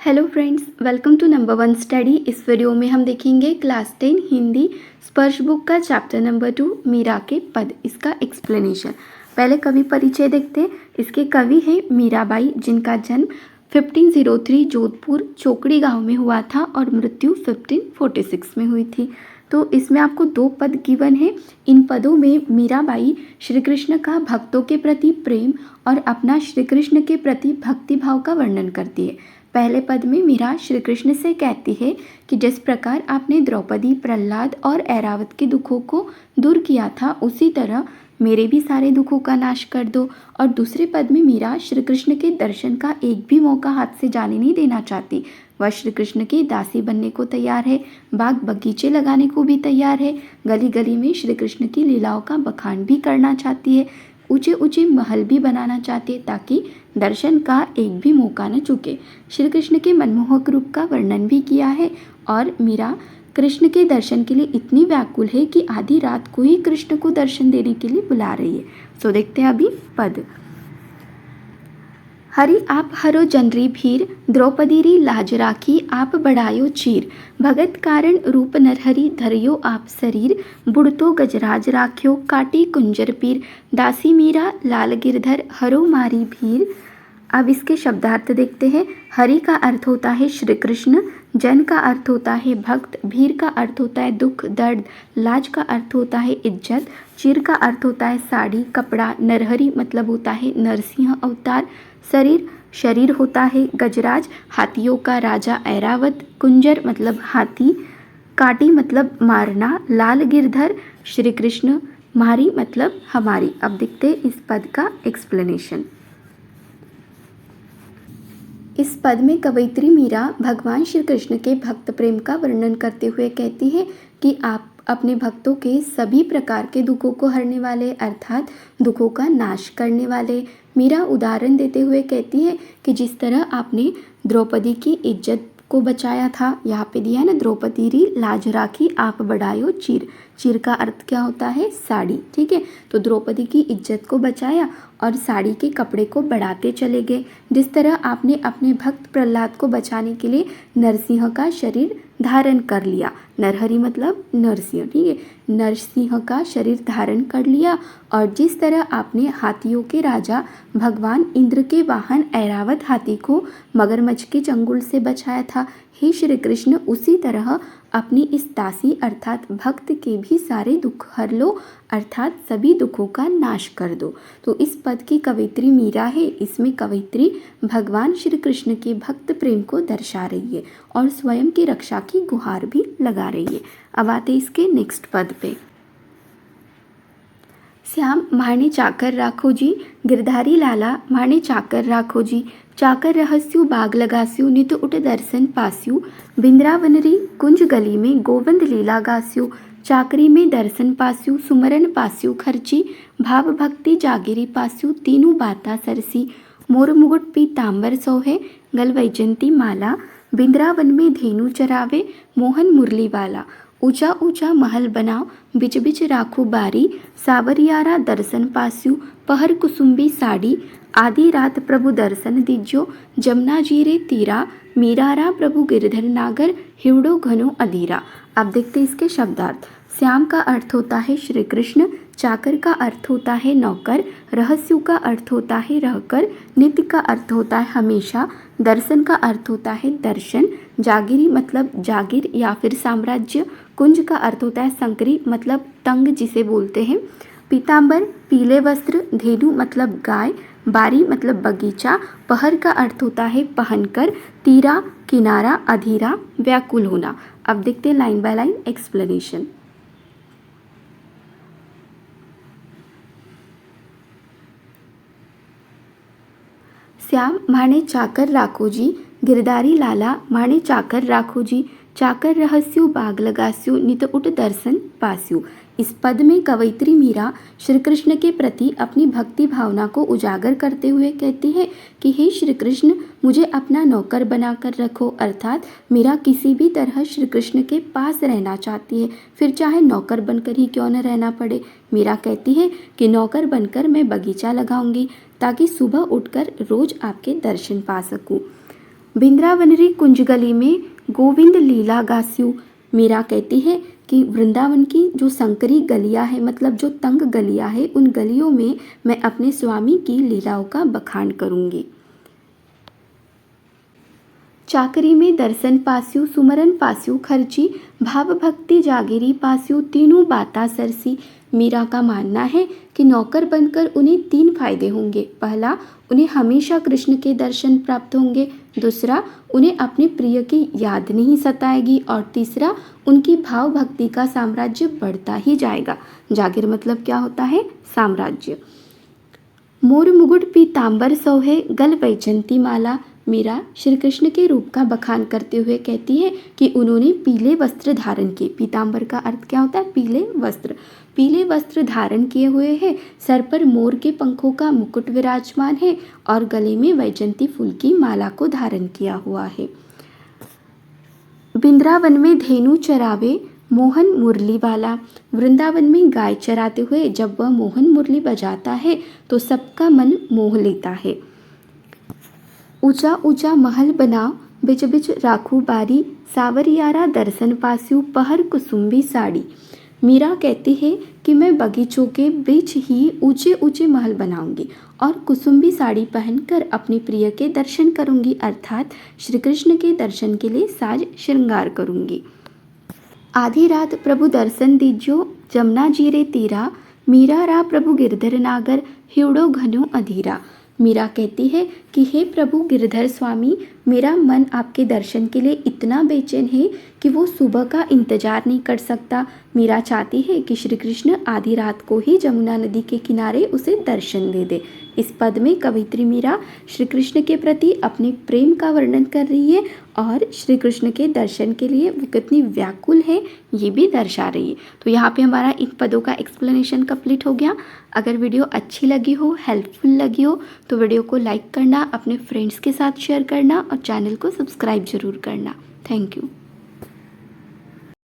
Hello friends, welcome to number one study. इस video में हम देखेंगे क्लास 10 हिंदी स्पर्श बुक का चैप्टर नंबर 2 मीरा के पद, इसका एक्सप्लेनेशन। पहले कवि परिचय देखते हैं। इसके कवि हैं मीराबाई, जिनका जन्म 1503 जोधपुर चोकड़ी गांव में हुआ था और मृत्यु 1546 में हुई थी। तो इसमें आपको 2 पद गिवन है। इन पदों में मीराबाई श्री कृष्ण का भक्तों के प्रति प्रेम और अपना श्री कृष्ण के प्रति भक्ति भाव का वर्णन करती है। पहले पद में मीरा श्री कृष्ण से कहती है कि जिस प्रकार आपने द्रौपदी, प्रहलाद और ऐरावत के दुखों को दूर किया था, उसी तरह मेरे भी सारे दुखों का नाश कर दो। और दूसरे पद में मीरा श्री कृष्ण के दर्शन का एक भी मौका हाथ से जाने नहीं देना चाहती। वह श्री कृष्ण की दासी बनने को तैयार है, बाग बगीचे लगाने को भी तैयार है, गली गली में श्री कृष्ण की लीलाओं का बखान भी करना चाहती है, ऊंचे ऊंचे महल भी बनाना चाहती है ताकि दर्शन का एक भी मौका न चूके। श्री कृष्ण के मनमोहक रूप का वर्णन भी किया है और मीरा कृष्ण के दर्शन के लिए इतनी व्याकुल है कि आधी रात को ही कृष्ण को दर्शन देने के लिए बुला रही है। सो देखते हैं अभी पद। हरि आप हरो जनरी भीर, द्रौपदी री लाज राखी आप बढ़ायो चीर। भगत कारण रूप नरहरि धरियो आप शरीर, बुढ़तो गजराज राख्यो काटी कुंजर पीर। दासी मीरा लाल गिरधर हरो मारी भीर। अब इसके शब्दार्थ देखते हैं। हरि का अर्थ होता है श्री कृष्ण, जन का अर्थ होता है भक्त, भीर का अर्थ होता है दुख दर्द, लाज का अर्थ होता है इज्जत, चीर का अर्थ होता है साड़ी कपड़ा, नरहरि मतलब होता है नरसिंह अवतार, शरीर शरीर होता है गजराज हाथियों का राजा ऐरावत, कुंजर मतलब हाथी, काटी मतलब मारना, लाल गिरधर श्री कृष्ण, मारी मतलब हमारी। अब देखते हैं इस पद का एक्सप्लेनेशन। इस पद में कवयित्री मीरा भगवान श्री कृष्ण के भक्त प्रेम का वर्णन करते हुए कहती है कि आप अपने भक्तों के सभी प्रकार के दुखों को हरने वाले अर्थात दुखों का नाश करने वाले। मीरा उदाहरण देते हुए कहती है कि जिस तरह आपने द्रौपदी की इज्जत को बचाया था, यहाँ पे दिया है ना, द्रौपदी री लाज राखी आप बढ़ायो चीर। चीर का अर्थ क्या होता है? साड़ी। ठीक है, तो द्रौपदी की इज्जत को बचाया और साड़ी के कपड़े को बढ़ाते चले गए। जिस तरह आपने अपने भक्त प्रहलाद को बचाने के लिए नरसिंह का शरीर धारण कर लिया। नरहरि मतलब नरसिंह। ठीक है, नरसिंह का शरीर धारण कर लिया। और जिस तरह आपने हाथियों के राजा भगवान इंद्र के वाहन ऐरावत हाथी को मगरमच्छ के चंगुल से बचाया था, हे श्री कृष्ण, उसी तरह अपनी इस दासी अर्थात भक्त के भी सारे दुख हर लो अर्थात सभी दुखों का नाश कर दो। तो इस पद की कवयित्री मीरा है। इसमें कवयित्री भगवान श्री कृष्ण के भक्त प्रेम को दर्शा रही है और स्वयं की रक्षा की गुहार भी लगा रही है। अब आते इसके नेक्स्ट पद पे। श्याम माने चाकर राखो जी, गिरधारी लाला माने चाकर राखो जी। चाकर रहस्यु बाग लगास्यु, नित उठ दर्शन पास्यु। बिंद्रावनरी कुंज गली में गोविंद लीला गास्यु। चाकरी में दर्शन पास्यु, सुमरन पास्यु खर्ची। भाव भक्ति जागिरी पास्यु, तीनों बाता सरसी। मोर मुकुट पीतांबर सोहे, गल वैजंती माला। बिंद्रावन में धेनु चरावे, मोहन मुरली वाला। ऊंचा ऊंचा महल बनाओ, बिच बिच राखो बारी। सावरियारा दर्शन पास्यु, पहर कुसुम्बी साड़ी। आधी रात प्रभु दर्शन दीजो, जमुना जीरे तीरा। मीरारा प्रभु गिरधर नागर, हिवड़ो घनो अधीरा। अब देखते हैं इसके शब्दार्थ। श्याम का अर्थ होता है श्री कृष्ण, चाकर का अर्थ होता है नौकर, रहस्यु का अर्थ होता है रहकर, नित्य का अर्थ होता है हमेशा, दर्शन का अर्थ होता है दर्शन, जागिरी मतलब जागीर या फिर साम्राज्य, कुंज का अर्थ होता है संकरी मतलब तंग जिसे बोलते हैं, पीतांबर पीले वस्त्र, धेनु मतलब गाय, बारी मतलब बगीचा, पहर का अर्थ होता है पहनकर, तीरा किनारा, अधीरा व्याकुल होना। अब देखते हैं line by line explanation. Shyam माने चाकर राखो जी, गिरधारी लाला माने चाकर राखो जी। चाकर रहस्यु बाग लगास्यु, नित उठ दर्शन पास्यु। इस पद में कवयित्री मीरा श्री कृष्ण के प्रति अपनी भक्ति भावना को उजागर करते हुए कहती है कि हे श्री कृष्ण, मुझे अपना नौकर बनाकर रखो अर्थात मीरा किसी भी तरह श्री कृष्ण के पास रहना चाहती है, फिर चाहे नौकर बनकर ही क्यों न रहना पड़े। मीरा कहती है कि नौकर बनकर मैं बगीचा लगाऊंगी ताकि सुबह उठकर रोज आपके दर्शन पा सकूं। बिंद्रावनरी कुंज गली में गोविंद लीला गास्यु। मीरा कहती है कि वृंदावन की जो संकरी गलियां है, मतलब जो तंग गलियां है, उन गलियों में मैं अपने स्वामी की लीलाओं का बखान करूंगी। चाकरी में दर्शन पास्यु, सुमरन पास्यु खर्ची, भाव भक्ति जागिरी पास्यु, तीनों बाता सरसी। मीरा का मानना है कि नौकर बनकर उन्हें 3 फायदे होंगे। पहला, उन्हें हमेशा कृष्ण के दर्शन प्राप्त होंगे। दूसरा, उन्हें अपने प्रिय की याद नहीं सताएगी। और तीसरा, उनकी भाव भक्ति का साम्राज्य बढ़ता ही जाएगा। जागिर मतलब क्या होता है? साम्राज्य। मोर मुकुट पीतांबर सोहे, गल वैजंती माला। मीरा श्री कृष्ण के रूप का बखान करते हुए कहती है कि उन्होंने पीले वस्त्र धारण किए। पीतांबर का अर्थ क्या होता है? पीले वस्त्र। पीले वस्त्र धारण किए हुए हैं, सर पर मोर के पंखों का मुकुट विराजमान है और गले में वैजंती फूल की माला को धारण किया हुआ है। वृंदावन में धेनु चरावे मोहन मुरली वाला। वृंदावन में गाय चराते हुए जब वह मोहन मुरली बजाता है तो सबका मन मोह लेता है। ऊंचा ऊंचा महल बनाओ, बिच बिच राखू बारी, सावरियारा दर्शन पास्यु, पहर कुसुम्बी साड़ी। मीरा कहती है कि मैं बगीचों के बीच ही ऊंचे ऊंचे महल बनाऊंगी और कुसुम्बी साड़ी पहनकर अपने प्रिय के दर्शन करूंगी, अर्थात श्री कृष्ण के दर्शन के लिए साज श्रृंगार करूंगी। आधी रात प्रभु दर्शन दीजियो, जमुना जीरे तीरा, मीरा रा प्रभु गिरधर नागर, हिवड़ो घनो अधीरा। मीरा कहती है कि हे प्रभु गिरधर स्वामी, मेरा मन आपके दर्शन के लिए इतना बेचैन है कि वो सुबह का इंतजार नहीं कर सकता। मीरा चाहती है कि श्री कृष्ण आधी रात को ही जमुना नदी के किनारे उसे दर्शन दे दे। इस पद में कवित्री मीरा श्री कृष्ण के प्रति अपने प्रेम का वर्णन कर रही है और श्री कृष्ण के दर्शन के लिए वो कितनी व्याकुल है ये भी दर्शा रही है। तो यहाँ पे हमारा इन पदों का एक्सप्लेनेशन कंप्लीट हो गया। अगर वीडियो अच्छी लगी हो, हेल्पफुल लगी हो तो वीडियो को लाइक करना, अपने फ्रेंड्स के साथ शेयर करना और चैनल को सब्सक्राइब जरूर करना। Thank you.